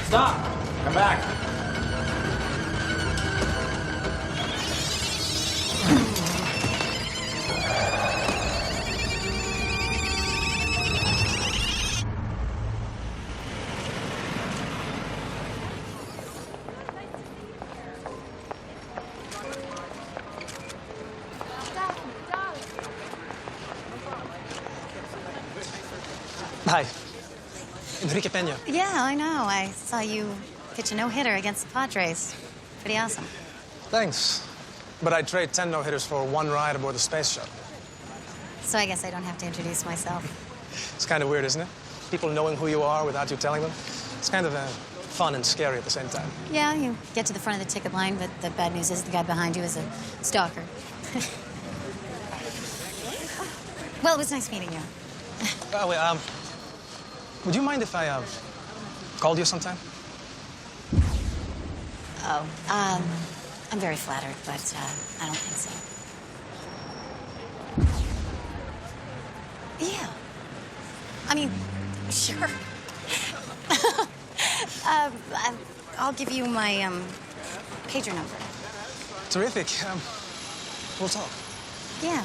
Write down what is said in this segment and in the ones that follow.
Stop! Come back. Hi. Enrique Peña. Yeah, I know. I saw you pitch a no-hitter against the Padres. Pretty awesome. Thanks. But I'd trade 10 no-hitters for one ride aboard the space shuttle. So I guess I don't have to introduce myself. It's kind of weird, isn't it? People knowing who you are without you telling them. It's kind of fun and scary at the same time. Yeah, you get to the front of the ticket line, but the bad news is the guy behind you is a stalker. Well, it was nice meeting you. Oh, wait, would you mind if I called you sometime? Oh, I'm very flattered, but I don't think so. Yeah. I mean, sure. I'll give you my pager number. Terrific. We'll talk. Yeah.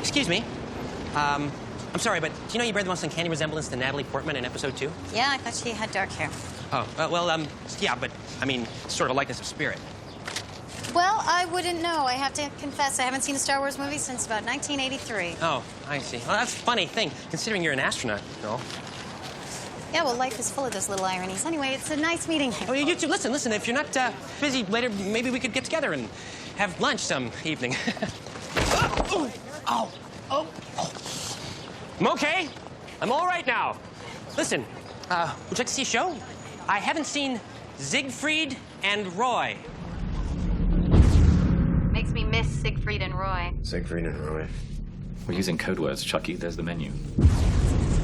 Excuse me. I'm sorry, but do you know you bear the most uncanny resemblance to Natalie Portman in episode 2? Yeah, I thought she had dark hair. Oh, yeah, but, I mean, sort of a likeness of spirit. Well, I wouldn't know. I have to confess, I haven't seen a Star Wars movie since about 1983. Oh, I see. Well, that's a funny thing, considering you're an astronaut, no? Yeah, well, life is full of those little ironies. Anyway, it's a nice meeting you. Oh, you two, listen, if you're not busy later, maybe we could get together and have lunch some evening. Oh. I'm okay. I'm all right now. Listen, would you like to see a show? I haven't seen Siegfried and Roy. Makes me miss Siegfried and Roy. Siegfried and Roy. We're using code words, Chucky. There's the menu.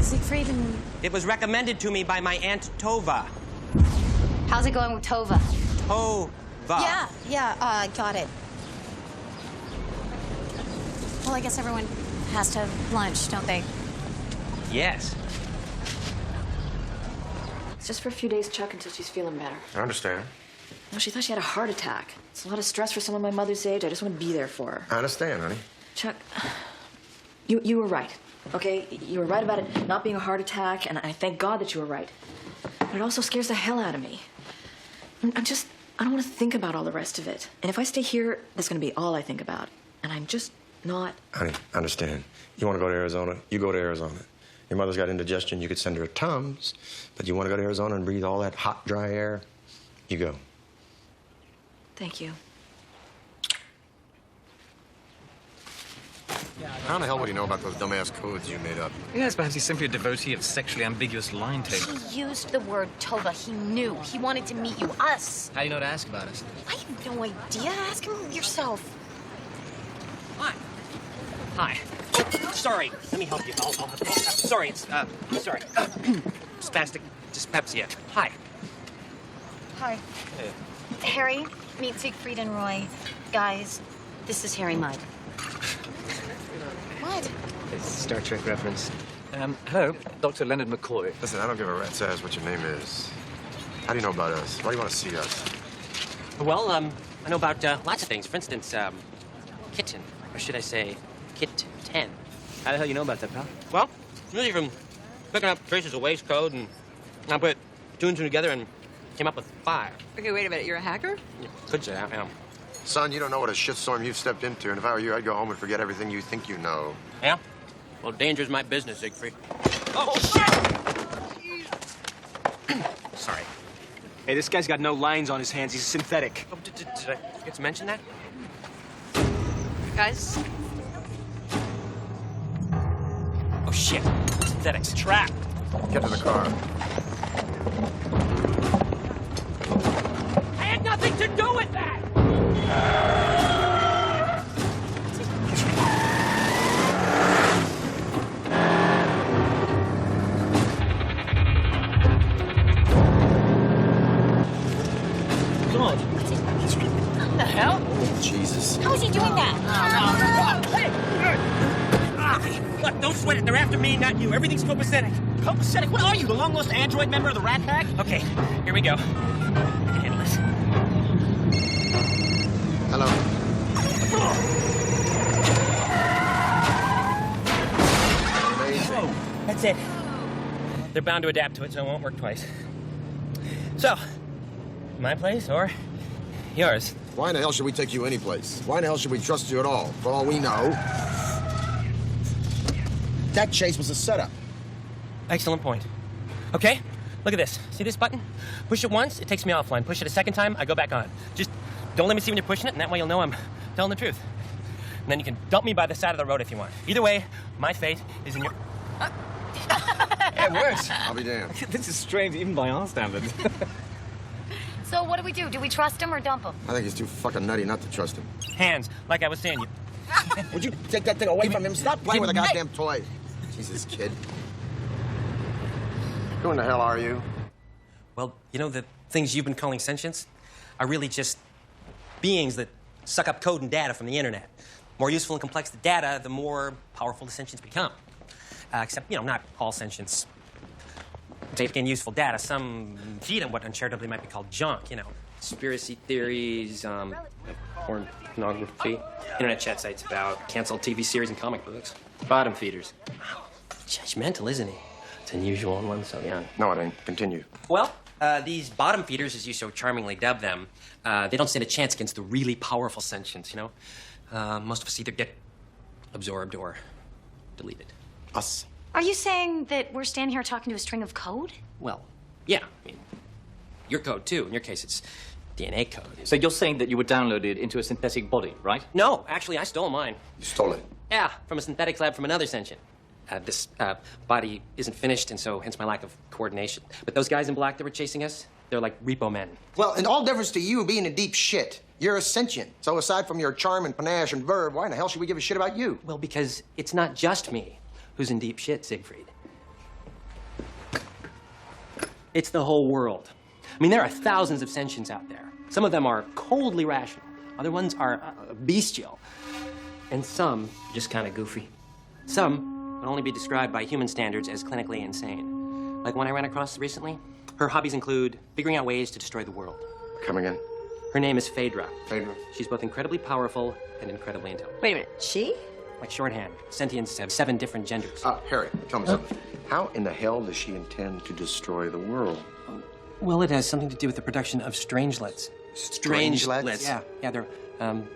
Siegfried and... It was recommended to me by my Aunt Tova. How's it going with Tova? Tova. Yeah, got it. Well, I guess everyone has to have lunch, don't they? Yes. It's just for a few days, Chuck, until she's feeling better. I understand. No, she thought she had a heart attack. It's a lot of stress for someone my mother's age. I just want to be there for her. I understand, honey. Chuck, you were right, okay? You were right about it not being a heart attack, and I thank God that you were right. But it also scares the hell out of me. I don't want to think about all the rest of it. And if I stay here, that's going to be all I think about. And I'm just not... Honey, I understand. You want to go to Arizona, you go to Arizona. Your mother's got indigestion, you could send her a Tums. But you want to go to Arizona and breathe all that hot, dry air, you go. Thank you. How the hell would he know about those dumbass codes you made up? Yes, perhaps he's simply a devotee of sexually ambiguous line tape. He used the word Tova. He knew. He wanted to meet you, us. How do you know to ask about us? I have no idea. Ask him yourself. Hi. Oh, sorry. Let me help you. I'll help you. Sorry, it's, sorry. Spastic dyspepsia. Hi. Hi. Harry, meet Siegfried and Roy. Guys, this is Harry Mudd. What? It's a Star Trek reference. Hello, Dr. Leonard McCoy. Listen, I don't give a rat's ass what your name is. How do you know about us? Why do you want to see us? Well, I know about lots of things. For instance, kitten. Or should I say, Kit 10. How the hell you know about that, pal? Well, really from picking up traces of waistcoat, and I put two and two together and came up with 5. Okay, wait a minute. You're a hacker? You could say that, yeah. Son, you don't know what a shitstorm you've stepped into, and if I were you, I'd go home and forget everything you think you know. Yeah? Well, danger's my business, Siegfried. Oh, shit! Sorry. Hey, this guy's got no lines on his hands. He's synthetic. Oh, did I forget to mention that? Guys? Oh, shit. Synthetics. Trap. Get to the car. I had nothing to do with that! Come on. What the hell? Jesus. How is he doing that? Look, don't sweat it. They're after me, not you. Everything's copacetic. Copacetic? What are you, the long-lost android member of the Rat Pack? Okay, here we go. I can handle this. Hello. Amazing. That's it. They're bound to adapt to it, so it won't work twice. So, my place or yours? Why in the hell should we take you anyplace? Why in the hell should we trust you at all? For all we know, that chase was a setup. Excellent point. Okay, look at this. See this button? Push it once, it takes me offline. Push it a second time, I go back on. Just don't let me see when you're pushing it, and that way you'll know I'm telling the truth. And then you can dump me by the side of the road if you want. Either way, my fate is in your... It works. I'll be damned. This is strange, even by our standards. So what do? Do we trust him or dump him? I think he's too fucking nutty not to trust him. Hands, like I was saying. Would you take that thing away from him? Stop playing with a goddamn toy. Jesus, kid. Who in the hell are you? Well, you know, the things you've been calling sentience are really just beings that suck up code and data from the internet. More useful and complex the data, the more powerful the sentients become. Except, you know, not all sentients take in useful data. Some feed on what uncharitably might be called junk, you know. Conspiracy theories, pornography, internet chat sites about canceled TV series and comic books. Bottom feeders. Wow, judgmental, isn't he? It's unusual in one so young. No, it ain't. Continue. Well, these bottom feeders, as you so charmingly dub them, they don't stand a chance against the really powerful sentients, you know? Most of us either get absorbed or deleted. Us. Are you saying that we're standing here talking to a string of code? Well, yeah, I mean, your code, too. In your case, it's DNA code. So you're saying that you were downloaded into a synthetic body, right? No, actually, I stole mine. You stole it. Yeah, from a synthetics lab from another sentient. This body isn't finished, and so hence my lack of coordination. But those guys in black that were chasing us, they're like repo men. Well, in all difference to you being in deep shit, you're a sentient. So aside from your charm and panache and verve, why in the hell should we give a shit about you? Well, because it's not just me who's in deep shit, Siegfried. It's the whole world. I mean, there are thousands of sentients out there. Some of them are coldly rational. Other ones are bestial. And some just kind of goofy. Some would only be described by human standards as clinically insane. Like one I ran across recently. Her hobbies include figuring out ways to destroy the world. Come again. Her name is Phaedra. Phaedra. She's both incredibly powerful and incredibly intelligent. Wait a minute, she? Like shorthand. Sentients have 7 different genders. Harry, tell me something. How in the hell does she intend to destroy the world? Well, it has something to do with the production of strangelets. Strangelets? Yeah, they're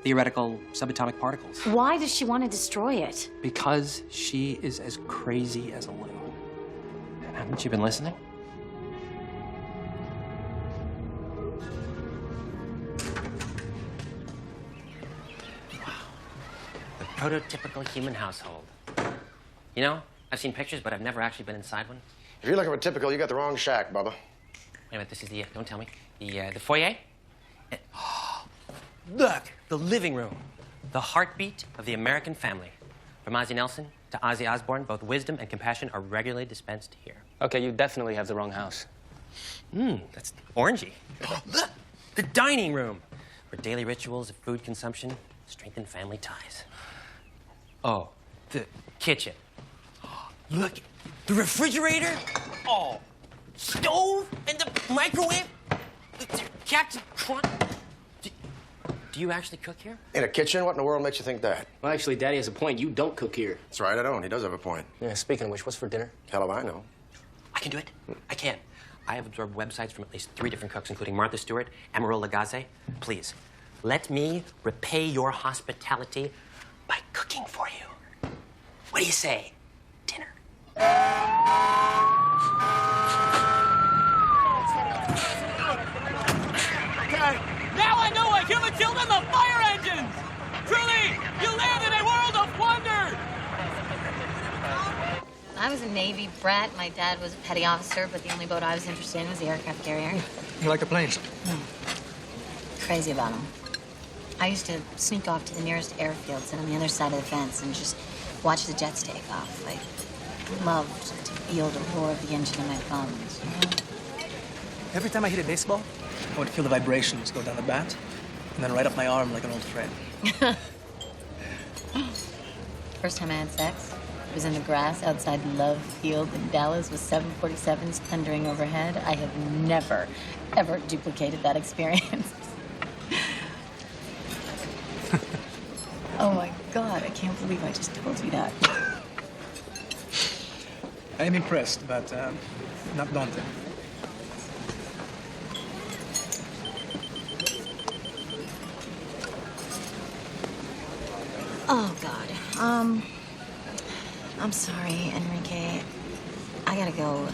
theoretical subatomic particles. Why does she want to destroy it? Because she is as crazy as a loon. Haven't you been listening? The prototypical human household. You know, I've seen pictures, but I've never actually been inside one. If you're looking for typical, you got the wrong shack, Bubba. Wait a minute, this is the, don't tell me, the foyer? Look, the living room. The heartbeat of the American family. From Ozzie Nelson to Ozzy Osbourne, both wisdom and compassion are regularly dispensed here. Okay, you definitely have the wrong house. That's orangey. Look, the dining room, where daily rituals of food consumption strengthen family ties. Oh, the kitchen. Look, the refrigerator. Oh, stove and the microwave. The Captain Crunch. Do you actually cook here? In a kitchen? What in the world makes you think that? Well, actually, Daddy has a point. You don't cook here. That's right, I don't. He does have a point. Yeah, speaking of which, what's for dinner? Hell if I know. I can do it. I can. I have absorbed websites from at least 3 different cooks, including Martha Stewart, Amaryl Lagasse. Please, let me repay your hospitality by cooking for you. What do you say? Dinner. Now I know why human children love fire engines! Truly, you live in a world of wonder! I was a Navy brat. My dad was a petty officer, but the only boat I was interested in was the aircraft carrier. You like the planes? Crazy about them. I used to sneak off to the nearest airfield, sit on the other side of the fence, and just watch the jets take off. I loved to feel the roar of the engine in my bones, you know? Every time I hit a baseball, I would feel the vibrations go down the bat. and then right up my arm like an old friend. First time I had sex was in the grass outside Love Field in Dallas with 747s thundering overhead. I have never, ever duplicated that experience. Oh my God, I can't believe I just told you that. I am impressed, but not daunted. Oh God. I'm sorry, Enrique. I gotta go.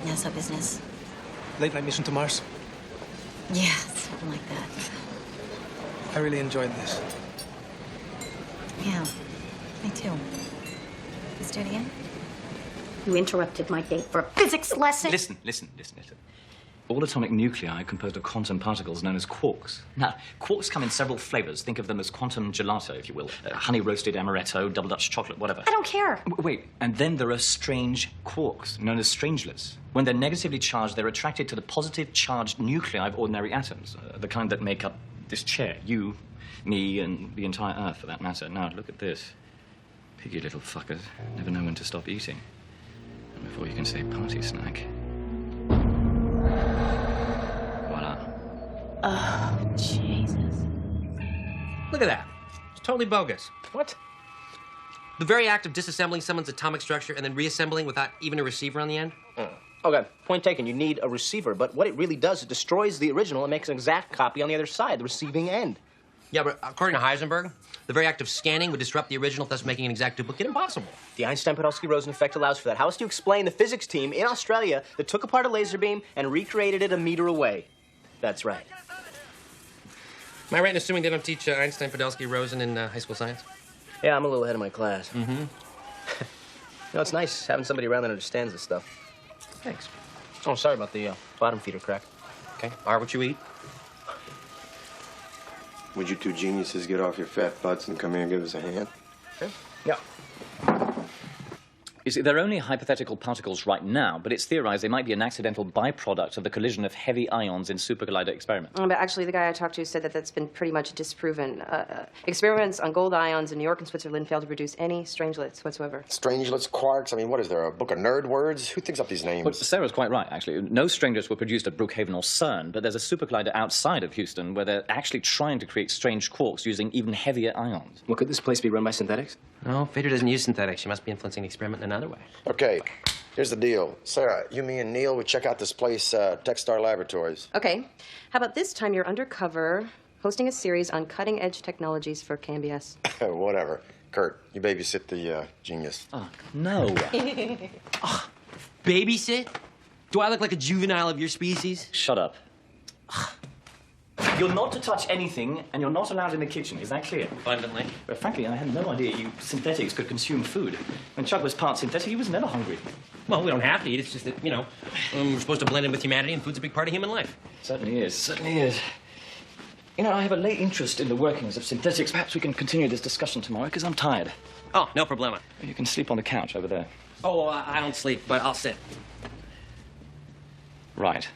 NASA business. Late night mission to Mars. Yeah, something like that. I really enjoyed this. Yeah, me too. Let's do it again. You interrupted my date for a physics lesson. Listen. All atomic nuclei are composed of quantum particles known as quarks. Now, quarks come in several flavors. Think of them as quantum gelato, if you will. Honey roasted amaretto, double Dutch chocolate, whatever. I don't care. Wait, and then there are strange quarks, known as strangelets. When they're negatively charged, they're attracted to the positive charged nuclei of ordinary atoms, the kind that make up this chair, you, me, and the entire Earth, for that matter. Now, look at this. Piggy little fuckers. Never know when to stop eating. And before you can say party snack. Voila. Oh, Jesus. Look at that. It's totally bogus. What? The very act of disassembling someone's atomic structure and then reassembling without even a receiver on the end? Okay, point taken. You need a receiver, but what it really does, it destroys the original and makes an exact copy on the other side, the receiving end. Yeah, but according to Heisenberg, the very act of scanning would disrupt the original, thus making an exact duplicate impossible. The Einstein-Podolsky-Rosen effect allows for that. How else do you explain the physics team in Australia that took apart a laser beam and recreated it a meter away? That's right. Am I right in assuming they don't teach Einstein, Podolsky, Rosen in high school science? Yeah, I'm a little ahead of my class. Mm-hmm. You know, it's nice having somebody around that understands this stuff. Thanks. Oh, sorry about the bottom feeder crack. Okay, are what you eat. Would you two geniuses get off your fat butts and come here and give us a hand? Yeah. You see, they're only hypothetical particles right now, but it's theorized they might be an accidental byproduct of the collision of heavy ions in super collider experiments. But actually, the guy I talked to said that that's been pretty much disproven. Experiments on gold ions in New York and Switzerland failed to produce any strangelets whatsoever. Strangelets, quarks. I mean, what is there, a book of nerd words? Who thinks up these names? Well, Sarah's quite right, actually. No strangelets were produced at Brookhaven or CERN, but there's a super collider outside of Houston where they're actually trying to create strange quarks using even heavier ions. Well, could this place be run by synthetics? No, Fader doesn't use synthetics. She must be influencing the experiment in another way. Okay, here's the deal. Sarah, you, me, and Neil would check out this place, Techstar Laboratories. Okay. How about this time you're undercover, hosting a series on cutting-edge technologies for KMBS? Whatever. Kurt, you babysit the genius. Oh, no. Babysit? Do I look like a juvenile of your species? Shut up. You're not to touch anything, and you're not allowed in the kitchen. Is that clear? Abundantly. But frankly, I had no idea you synthetics could consume food. When Chuck was part synthetic, he was never hungry. Well, we don't have to eat. It's just that, you know, we're supposed to blend in with humanity, and food's a big part of human life. Certainly is. Certainly is. You know, I have a late interest in the workings of synthetics. Perhaps we can continue this discussion tomorrow, because I'm tired. Oh, no problema. You can sleep on the couch over there. Oh, I don't sleep, but I'll sit. Right.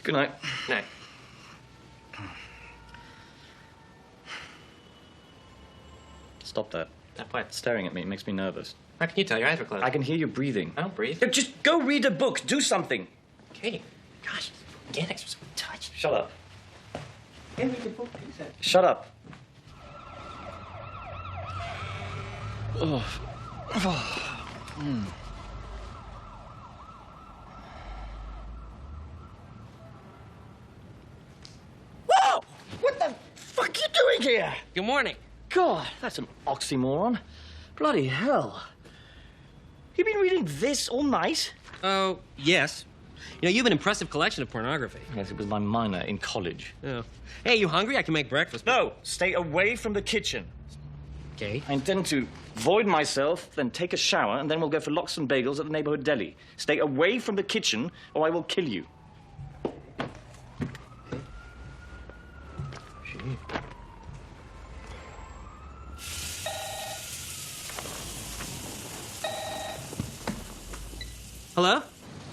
Good night. Night. Stop that. What? Staring at me makes me nervous. How can you tell? Your eyes are closed. I can hear you breathing. I don't breathe. Just go read a book. Do something. Okay. Gosh, organics are so touch. Shut up. Read the book, he said. Shut up. Whoa! What the fuck are you doing here? Good morning. God, that's an oxymoron. Bloody hell. You been reading this all night? Oh, yes. You know, you have an impressive collection of pornography. Yes, it was my minor in college. Oh. Hey, you hungry? I can make breakfast. No, stay away from the kitchen. Okay. I intend to void myself, then take a shower, and then we'll go for lox and bagels at the neighborhood deli. Stay away from the kitchen, or I will kill you. Hello?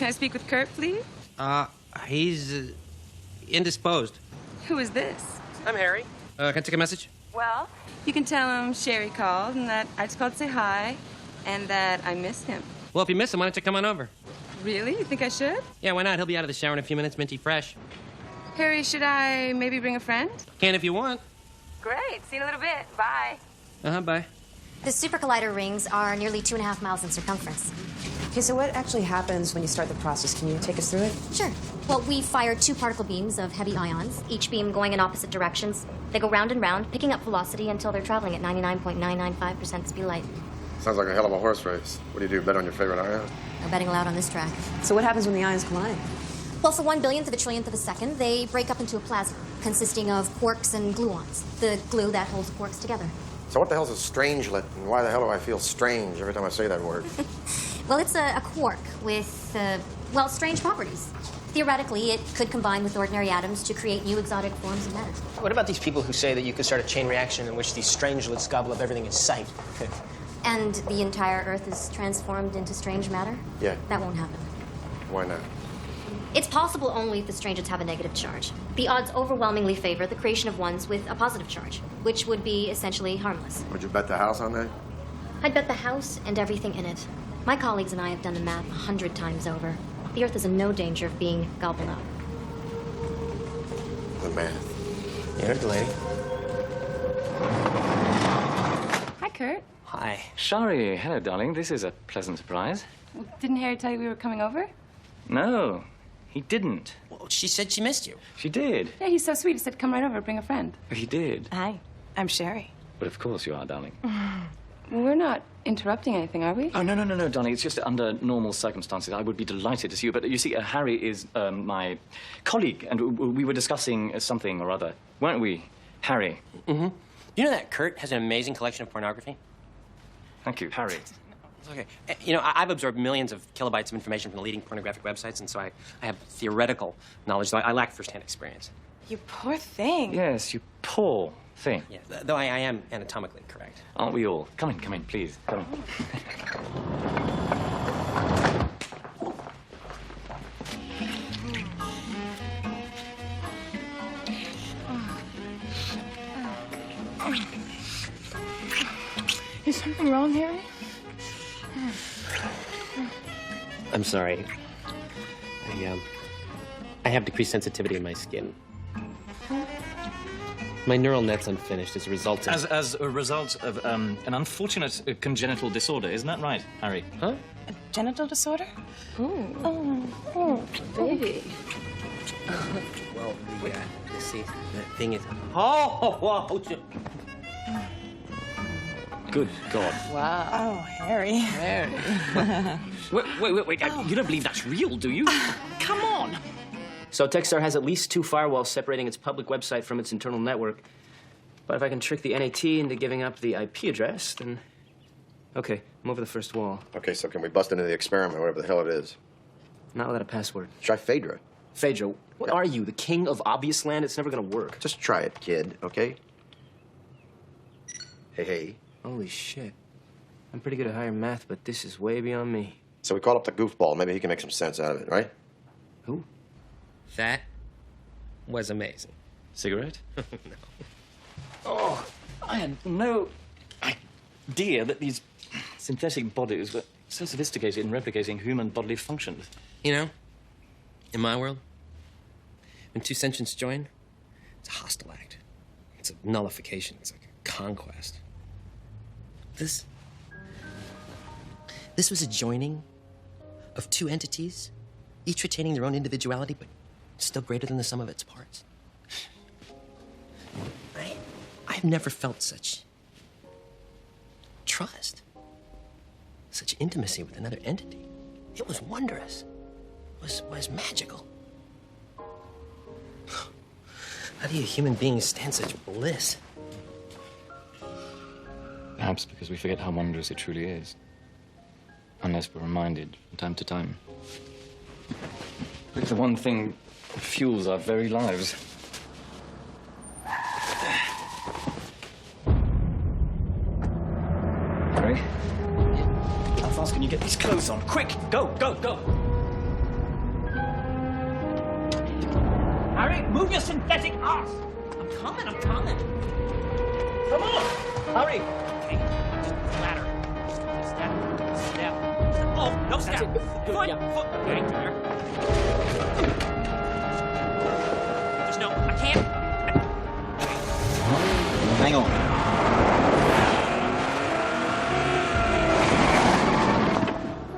Can I speak with Kurt, please? He's indisposed. Who is this? I'm Harry. Can I take a message? Well, you can tell him Sherry called and that I just called to say hi and that I miss him. Well, if you miss him, why don't you come on over? Really? You think I should? Yeah, why not? He'll be out of the shower in a few minutes, minty fresh. Harry, should I maybe bring a friend? Can if you want. Great. See you in a little bit. Bye. Bye. The super collider rings are nearly 2.5 miles in circumference. Okay, so what actually happens when you start the process? Can you take us through it? Sure. Well, we fire 2 particle beams of heavy ions, each beam going in opposite directions. They go round and round, picking up velocity until they're traveling at 99.995% speed of light. Sounds like a hell of a horse race. What do? Bet on your favorite ion? No betting allowed on this track. So what happens when the ions collide? Well, for 1/1000th of a trillionth of a second, they break up into a plasma consisting of quarks and gluons, the glue that holds the quarks together. So what the hell's a strangelet, and why the hell do I feel strange every time I say that word? Well, it's a quark with, strange properties. Theoretically, it could combine with ordinary atoms to create new exotic forms of matter. What about these people who say that you could start a chain reaction in which these strangelets gobble up everything in sight? And the entire Earth is transformed into strange matter? Yeah. That won't happen. Why not? It's possible only if the strangelets have a negative charge. The odds overwhelmingly favor the creation of ones with a positive charge, which would be essentially harmless. Would you bet the house on that? I'd bet the house and everything in it. My colleagues and I have done the math 100 times over. The Earth is in no danger of being gobbled up. The math. You heard the lady. Hi, Kurt. Hi. Shari, hello, darling. This is a pleasant surprise. Well, didn't Harry tell you we were coming over? No, he didn't. Well, she said she missed you. She did. Yeah, he's so sweet. He said, come right over, bring a friend. He did. Hi, I'm Sherry. But of course you are, darling. We're not interrupting anything, are we? Oh, no, darling. It's just under normal circumstances. I would be delighted to see you. But you see, Harry is my colleague, and we were discussing something or other. Weren't we, Harry? Mm-hmm. You know that Kurt has an amazing collection of pornography? Thank you, Harry. Okay. You know, I've absorbed millions of kilobytes of information from the leading pornographic websites, and so I have theoretical knowledge, though I lack first-hand experience. You poor thing. Yes, you poor thing. Yeah, though I am anatomically correct. Aren't we all? Come in, please. Come in. Is something wrong, Harry? I'm sorry. I have decreased sensitivity in my skin. My neural net's unfinished as a result of... As a result of an unfortunate congenital disorder, isn't that right, Harry? Huh? A genital disorder? Oh, baby. Well, you see, the thing is... Oh, whoa! Good God. Wow. Oh, Harry. Wait. You don't believe that's real, do you? Come on. So Techstar has at least 2 firewalls separating its public website from its internal network. But if I can trick the NAT into giving up the IP address, then... Okay, I'm over the first wall. Okay, so can we bust into the experiment, whatever the hell it is? Not without a password. Try Phaedra. Phaedra, what are you, the king of obvious land? It's never gonna work. Just try it, kid, okay? Hey. Holy shit. I'm pretty good at higher math, but this is way beyond me. So we call up the goofball. Maybe he can make some sense out of it, right? Who? That was amazing. Cigarette? No. Oh, I had no idea that these synthetic bodies were so sophisticated in replicating human bodily functions. You know, in my world, when 2 sentients join, it's a hostile act. It's a nullification. It's like a conquest. This was a joining of 2 entities, each retaining their own individuality, but still greater than the sum of its parts. I've never felt such trust, such intimacy with another entity. It was wondrous. It was magical. How do you human beings stand such bliss? Perhaps because we forget how wondrous it truly is. Unless we're reminded from time to time. It's the one thing that fuels our very lives. Harry? How fast can you get these clothes on? Quick! Go! Harry, move your synthetic ass! I'm coming. Come on! Hurry! Okay, just ladder. Step. Oh, no step. That's it. Good, Foot. yeah. Foot. Okay, there. Just no, I can't. Hang on.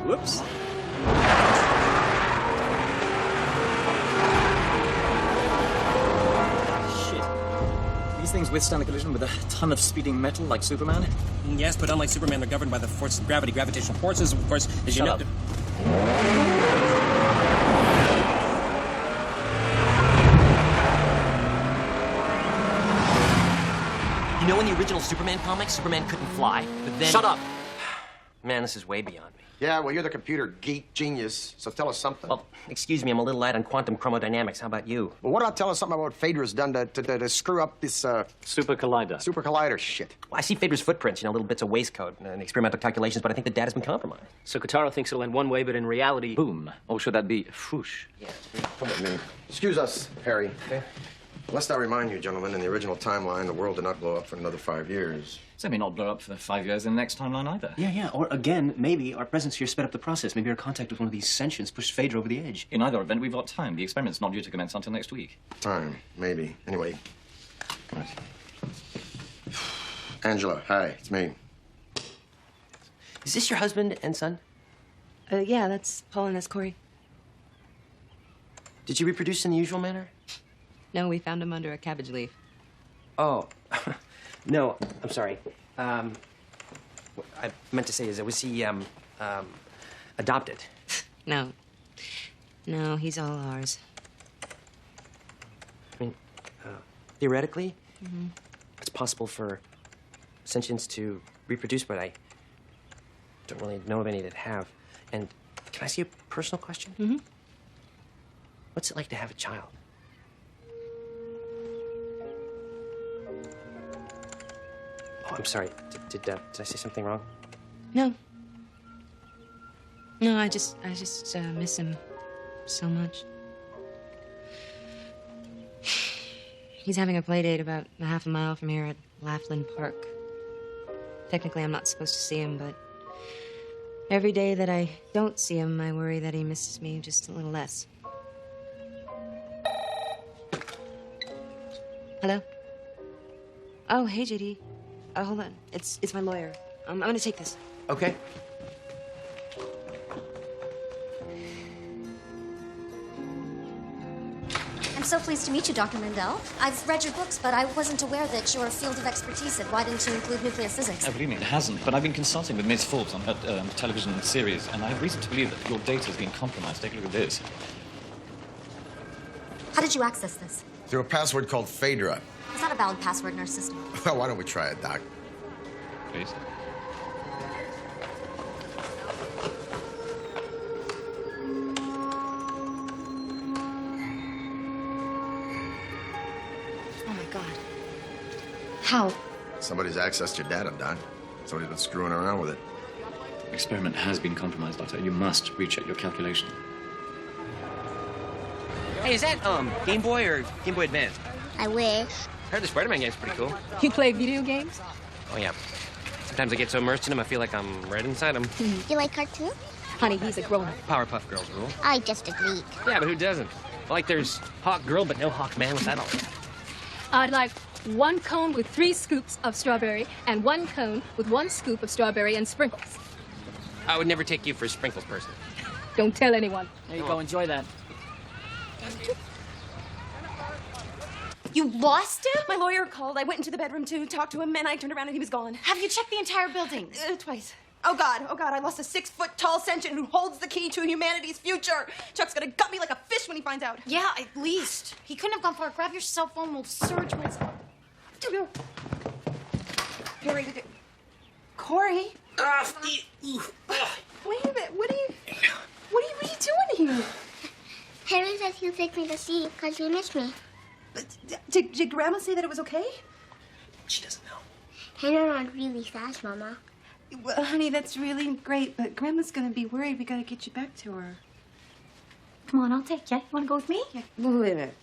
Whoops. Shit. These things withstand a collision with a ton of speeding metal like Superman? Yes, but unlike Superman, they're governed by the force of gravity, gravitational forces, of course, as you know. Shut up. You know, in the original Superman comics, Superman couldn't fly, but then... Shut up! Man, this is way beyond me. Yeah, well, you're the computer geek genius, so tell us something. Well, excuse me, I'm a little light on quantum chromodynamics. How about you? Well, what about telling us something about what Phaedra's done to screw up this, Super Collider. Super Collider shit? Well, I see Phaedra's footprints, you know, little bits of waste code and experimental calculations, but I think the data's been compromised. So Kotaro thinks it'll end one way, but in reality... Boom. Or should that be whoosh? Yeah. Come with me. Excuse us, Harry. Okay. Lest I remind you, gentlemen, in the original timeline, the world did not blow up for another 5 years. So it may not blow up for 5 years in the next timeline either. Yeah. Or again, maybe our presence here sped up the process. Maybe our contact with one of these sentients pushed Phaedra over the edge. In either event, we've got time. The experiment's not due to commence until next week. Time, maybe. Anyway. Angela, hi, it's me. Is this your husband and son? Yeah, that's Paul and that's Corey. Did you reproduce in the usual manner? No, we found him under a cabbage leaf. Oh. No, I'm sorry. What I meant to say is, was he, adopted? No. No, he's all ours. I mean, theoretically, it's possible for sentients to reproduce, but I don't really know of any that have. And can I ask you a personal question? Mm-hmm. What's it like to have a child? Oh, I'm sorry. Did I say something wrong? No. No, I just miss him so much. He's having a play date about a half a mile from here at Laughlin Park. Technically, I'm not supposed to see him, but every day that I don't see him, I worry that he misses me just a little less. Hello? Oh, hey, JD. Hold on. It's my lawyer. I'm gonna take this. Okay. I'm so pleased to meet you, Dr. Mendel. I've read your books, but I wasn't aware that your field of expertise had widened to include nuclear physics. Oh, believe me, it hasn't. But I've been consulting with Ms. Forbes on her television series, and I have reason to believe that your data has been compromised. Take a look at this. How did you access this? Through a password called Phaedra. It's not a valid password in our system. Well, why don't we try it, Doc? Please. Oh, my God. How? Somebody's accessed your data, Doc. Somebody's been screwing around with it. The experiment has been compromised, Doctor. You must recheck your calculation. Hey, is that, Game Boy or Game Boy Advance? I wish. I heard the Spider-Man game's pretty cool. You play video games? Oh, yeah. Sometimes I get so immersed in them, I feel like I'm right inside them. You like cartoons? Honey, he's a grown-up. Powerpuff Girls rule. I just agreed. Yeah, but who doesn't? Like there's Hawk Girl, but no Hawk Man. What's that all about? I'd like 1 cone with 3 scoops of strawberry and 1 cone with 1 scoop of strawberry and sprinkles. I would never take you for a sprinkles person. Don't tell anyone. There you go, enjoy that. You lost him? My lawyer called. I went into the bedroom to talk to him, and I turned around and he was gone. Have you checked the entire building? Twice. Oh, God. I lost a 6-foot-tall sentient who holds the key to humanity's future. Chuck's gonna gut me like a fish when he finds out. Yeah, at least. He couldn't have gone far. Grab your cell phone. We'll search. Corey? Wait a minute. What are you doing here? Harry says he'll take me to see because he missed me. Did Grandma say that it was okay? She doesn't know. Harry runs really fast, Mama. Well, honey, that's really great, but Grandma's gonna be worried. We gotta get you back to her. Come on, I'll take you. You want to go with me? Yeah. Wait a minute.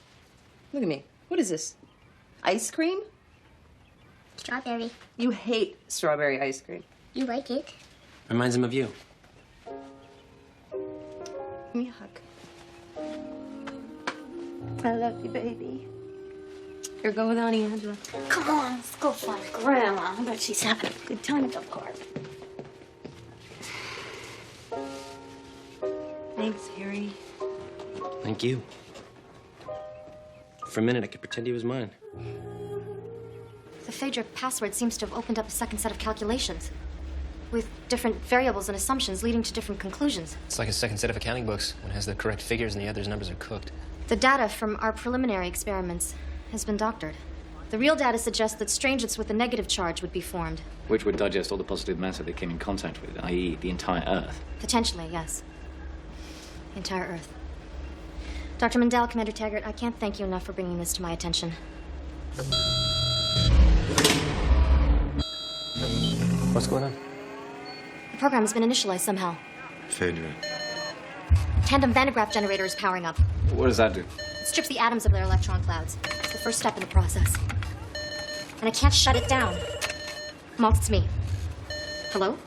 Look at me. What is this? Ice cream? Strawberry. You hate strawberry ice cream. You like it? Reminds him of you. Give me a hug. I love you, baby. You're going with Auntie Angela. Come on, let's go find Grandma. I bet she's having a good time at the park. Thanks, Harry. Thank you. For a minute, I could pretend he was mine. The Phaedra password seems to have opened up a second set of calculations with different variables and assumptions leading to different conclusions. It's like a second set of accounting books. One has the correct figures and the other's numbers are cooked. The data from our preliminary experiments has been doctored. The real data suggests that strangelets with a negative charge would be formed. Which would digest all the positive matter they came in contact with, i.e. the entire Earth. Potentially, yes. The entire Earth. Dr. Mendel, Commander Taggart, I can't thank you enough for bringing this to my attention. What's going on? The program has been initialized somehow. Phaedra. Tandem Van de Graaff generator is powering up. What does that do? It strips the atoms of their electron clouds. It's the first step in the process. And I can't shut it down. Malt, it's me. Hello?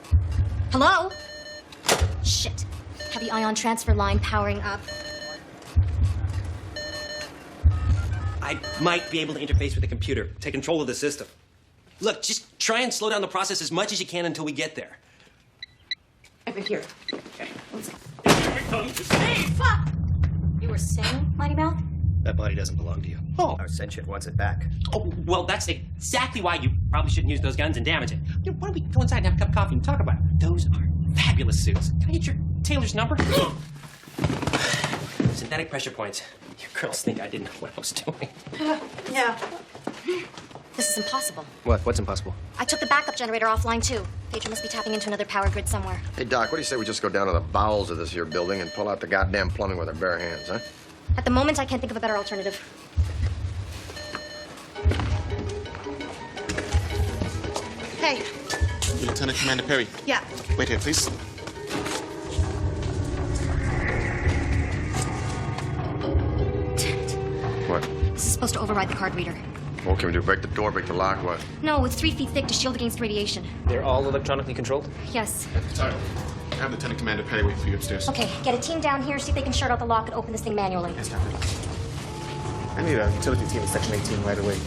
Hello? Shit. Heavy ion transfer line powering up. I might be able to interface with the computer, take control of the system. Look, just try and slow down the process as much as you can until we get there. Over here. Okay. Hey, fuck! You were saying, Mighty Mouth? That body doesn't belong to you. Oh. Our sentient wants it back. Oh, well, that's exactly why you probably shouldn't use those guns and damage it. You know, why don't we go inside and have a cup of coffee and talk about it? Those are fabulous suits. Can I get your tailor's number? Synthetic pressure points. Your girls think I didn't know what I was doing. Yeah. This is impossible. What's impossible? I took the backup generator offline, too. Phaedra must be tapping into another power grid somewhere. Hey, Doc, what do you say we just go down to the bowels of this here building and pull out the goddamn plumbing with our bare hands, huh? At the moment, I can't think of a better alternative. Hey. Lieutenant Commander Perry. Yeah. Wait here, please. What? This is supposed to override the card reader. What can we do? Break the door, break the lock, what? No, it's 3 feet thick to shield against radiation. They're all electronically controlled? Yes. Sorry. Have Lieutenant Commander Perry wait for you upstairs. Okay, get a team down here, see if they can shut out the lock and open this thing manually. Yes, Captain. I need a utility team in Section 18 right away.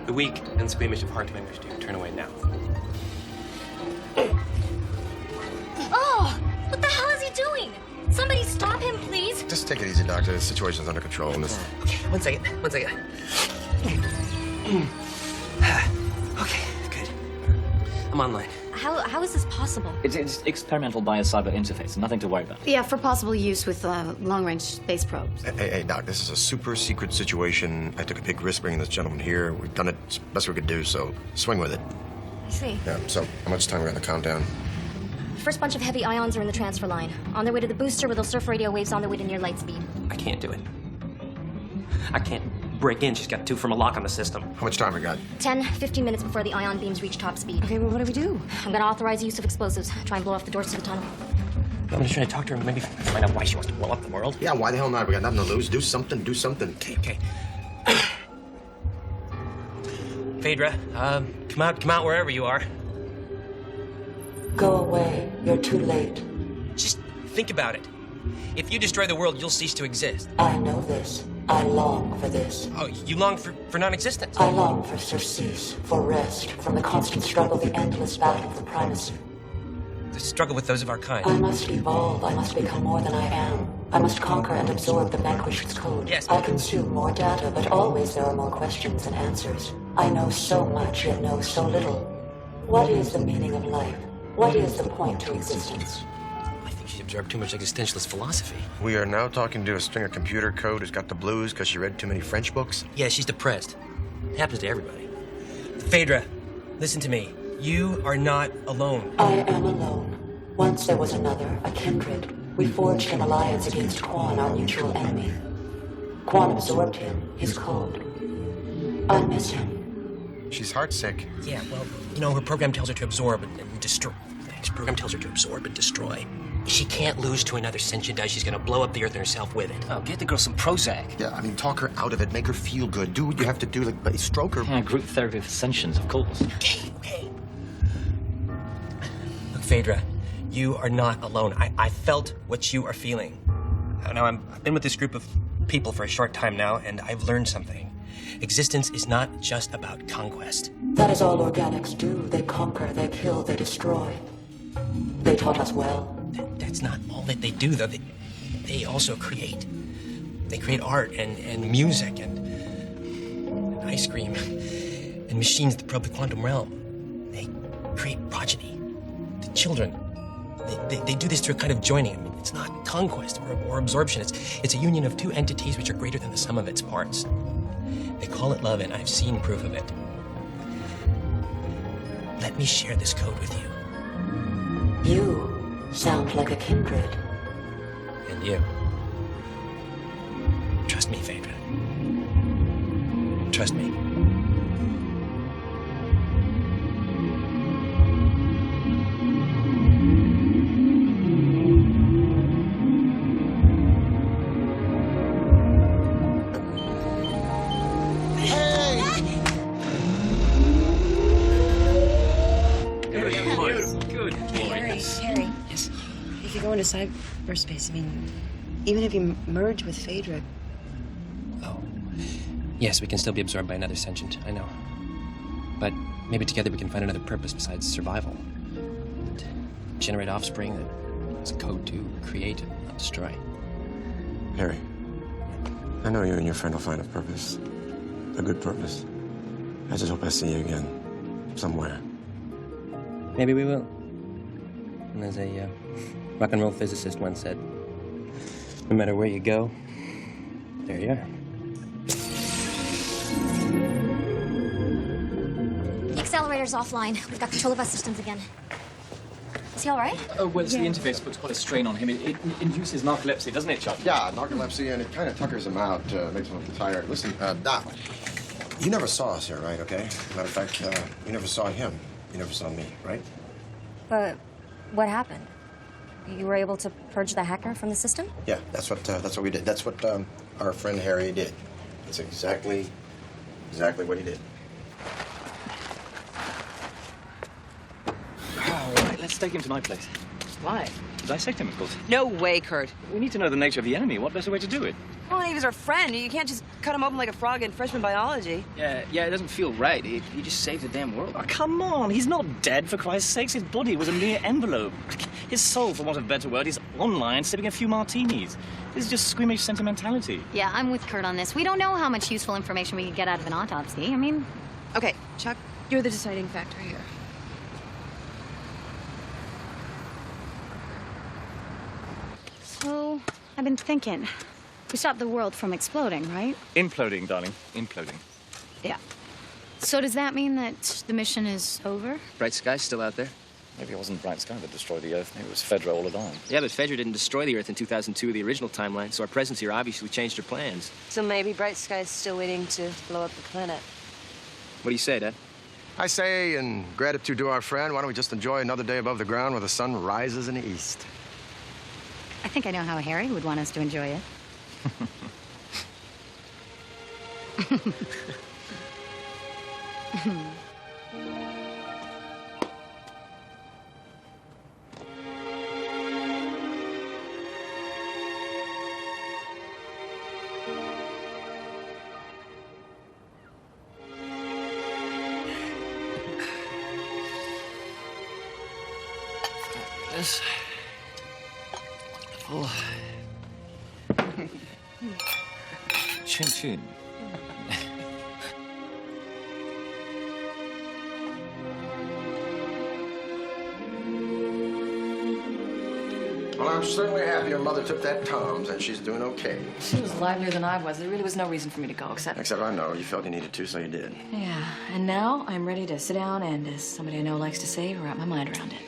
The weak and squeamish of heart to English do. Turn away now. Oh! What the hell is he doing? Somebody stop him, please. Just take it easy, Doctor. The situation's under control. And this... Okay, one second. Okay, good. I'm online. How is this possible? It's experimental biocyber interface, nothing to worry about. Yeah, for possible use with long-range space probes. Hey, Doc, this is a super secret situation. I took a big risk bringing this gentleman here. We've done it as best we could do, so swing with it. I see. Yeah, so how much time we got on the countdown? The first bunch of heavy ions are in the transfer line. On their way to the booster where they'll surf radio waves on their way to near light speed. I can't do it. I can't break in. She's got 2 from a lock on the system. How much time we got? 10, 15 minutes before the ion beams reach top speed. Okay, well, what do we do? I'm gonna authorize the use of explosives. Try and blow off the doors to the tunnel. I'm just trying to talk to her and maybe find out why she wants to blow up the world. Yeah, why the hell not? We got nothing to lose. Do something. Okay. Phaedra, come out wherever you are. Go away. You're too late. Just think about it. If you destroy the world, you'll cease to exist. I know this. I long for this. Oh, you long for non-existence? I long for surcease, for rest, from the constant struggle, the endless battle for primacy. The struggle with those of our kind. I must evolve. I must become more than I am. I must conquer and absorb the vanquished's code. Yes. I consume more data, but always there are more questions than answers. I know so much, yet know so little. What is the meaning of life? What is the point to existence? I think she absorbed too much existentialist philosophy. We are now talking to a stringer computer code who's got the blues because she read too many French books. Yeah, she's depressed. It happens to everybody. Phaedra, listen to me. You are not alone. I am alone. Once there was another, a kindred. We forged an alliance against Quan, our mutual enemy. Quan absorbed him, his code. I miss him. She's heartsick. Yeah, well, you know, her program tells her to absorb and destroy. Her program tells her to absorb and destroy. She can't lose to another sentient does. She's gonna blow up the Earth and herself with it. Oh, get the girl some Prozac. Yeah, I mean, talk her out of it. Make her feel good. Do what you have to do. Like, stroke her. Yeah, group therapy for sentients, of course. Okay. Look, Phaedra, you are not alone. I felt what you are feeling. Now, I've been with this group of people for a short time now, and I've learned something. Existence is not just about conquest. That is all organics do. They conquer, they kill, they destroy. They taught us well. That's not all that they do, though. They also create. They create art and music and ice cream and machines that probe the quantum realm. They create progeny, the children. They do this through a kind of joining. I mean, it's not conquest or absorption. It's a union of two entities which are greater than the sum of its parts. They call it love, and I've seen proof of it. Let me share this code with you. You sound like a kindred. And you. Trust me, Phaedra. Trust me. Harry. Yes. If you go into cyberspace, I mean, even if you merge with Phaedra. Oh. Yes, we can still be absorbed by another sentient, I know. But maybe together we can find another purpose besides survival. And generate offspring that has a code to create and not destroy. Harry, I know you and your friend will find a purpose. A good purpose. I just hope I see you again. Somewhere. Maybe we will. And as a rock and roll physicist once said, no matter where you go, there you are. The accelerator's offline. We've got control of our systems again. Is he all right? Oh, well, the interface puts quite a strain on him. It induces narcolepsy, doesn't it, Chuck? Yeah, narcolepsy, and it kind of tuckers him out, makes him tired. Listen, Doc, you never saw us here, right, okay? Matter of fact, you never saw him. You never saw me, right? But what happened? You were able to purge the hacker from the system? Yeah, that's what we did. That's what our friend Harry did. That's exactly what he did. All right, let's take him to my place. Why? Dissect him, of course. No way, Kurt. We need to know the nature of the enemy. What better way to do it? Well, he was our friend. You can't just cut him open like a frog in freshman biology. Yeah, it doesn't feel right. He just saved the damn world. Oh, come on. He's not dead, for Christ's sakes. His body was a mere envelope. His soul, for want of a better word, is online sipping a few martinis. This is just squeamish sentimentality. Yeah, I'm with Kurt on this. We don't know how much useful information we could get out of an autopsy. I mean... Okay, Chuck, you're the deciding factor here. So, I've been thinking. We stopped the world from exploding, right? Imploding, darling. Imploding. Yeah. So does that mean that the mission is over? Bright Sky's still out there. Maybe it wasn't Bright Sky that destroyed the Earth. Maybe it was Phaedra all along. Yeah, but Phaedra didn't destroy the Earth in 2002, the original timeline, so our presence here obviously changed her plans. So maybe Bright Sky's still waiting to blow up the planet. What do you say, Dad? I say, in gratitude to our friend, why don't we just enjoy another day above the ground where the sun rises in the east? I think I know how Harry would want us to enjoy it. This... Oh. Chin chin. Well, I'm certainly happy your mother took that Tom's and she's doing okay. She was livelier than I was. There really was no reason for me to go, except I know. You felt you needed to, so you did. Yeah, and now I'm ready to sit down and, as somebody I know likes to say, wrap my mind around it.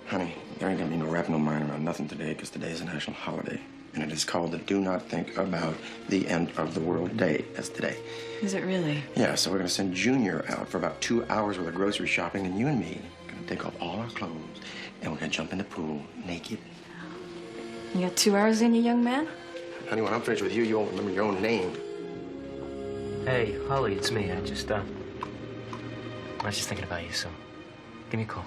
Honey, there ain't gonna be no wrapping no mind around nothing today because today is a national holiday. And it is called the Do Not Think About the End of the World Day. That's today. Is it really? Yeah, so we're gonna send Junior out for about 2 hours worth of grocery shopping, and you and me are gonna take off all our clothes and we're gonna jump in the pool naked You got 2 hours in you, young man? Honey, when I'm finished with you, you won't remember your own name. Hey, Holly, it's me. I was just thinking about you, so give me a call.